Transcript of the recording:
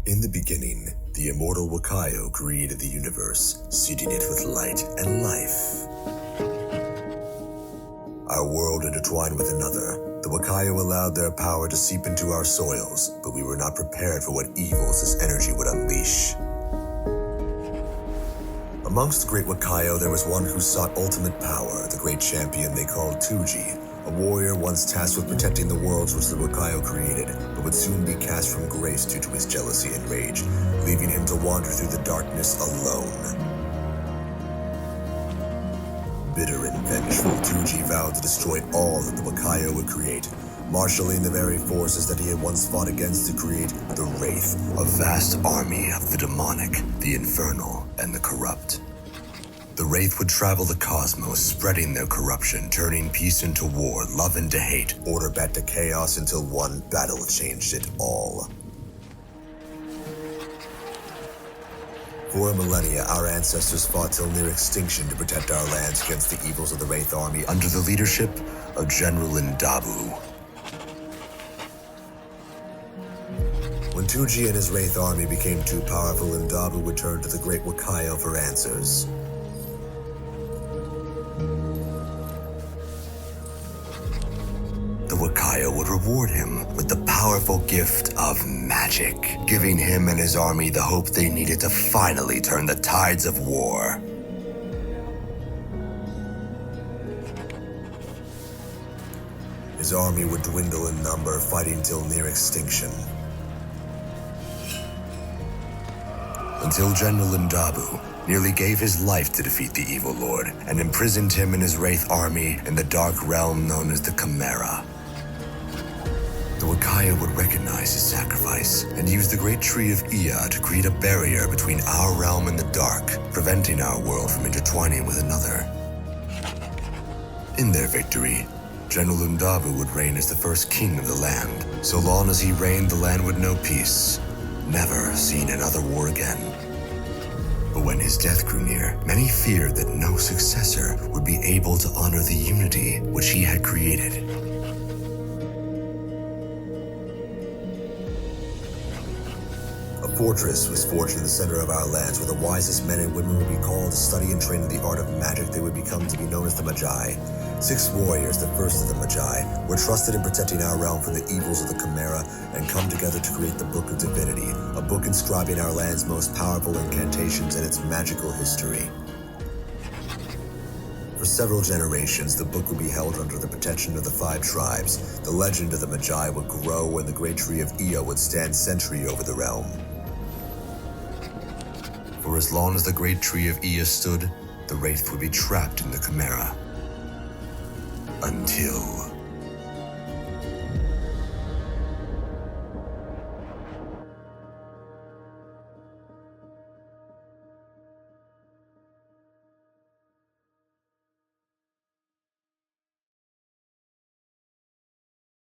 In the beginning, the immortal Wakayo created the universe, seeding it with light and life. Our world intertwined with another. The Wakayo allowed their power to seep into our soils, but we were not prepared for what evils this energy would unleash. Amongst the great Wakayo, there was one who sought ultimate power, the great champion they called Tuji, a warrior once tasked with protecting the worlds which the Wakayo created, but would soon be cast from grace due to his jealousy and rage, leaving him to wander through the darkness alone. Bitter and vengeful, Tuji vowed to destroy all that the Wakayo would create, marshalling the very forces that he had once fought against to create the Wraith, a vast army of the demonic, the infernal, and the corrupt. The Wraith would travel the cosmos, spreading their corruption, turning peace into war, love into hate, order back to chaos until one battle changed it all. For a millennia, our ancestors fought till near extinction to protect our lands against the evils of the Wraith army under the leadership of General Ndabu. When Tuji and his Wraith army became too powerful, Ndabu would turn to the great Wakayo for answers. The Wakayo would reward him with the powerful gift of magic, giving him and his army the hope they needed to finally turn the tides of war. His army would dwindle in number, fighting till near extinction. Until General Ndabu nearly gave his life to defeat the evil lord and imprisoned him and his Wraith army in the dark realm known as the Chimera. The Wakayo would recognize his sacrifice and use the great tree of Iya to create a barrier between our realm and the dark, preventing our world from intertwining with another. In their victory, General Ndabu would reign as the first king of the land. So long as he reigned, the land would know peace, never seeing another war again. But when his death grew near, many feared that no successor would be able to honor the unity which he had created. A fortress was forged in the center of our lands, where the wisest men and women would be called to study and train in the art of magic. They would become to be known as the Magi. 6 warriors, the first of the Magi, were trusted in protecting our realm from the evils of the Chimera and come together to create the Book of Divinity, a book inscribing our land's most powerful incantations and its magical history. For several generations, the book would be held under the protection of the 5 tribes. The legend of the Magi would grow, and the great tree of Iya would stand sentry over the realm. For as long as the great tree of Iya stood, the Wraith would be trapped in the Chimera. Until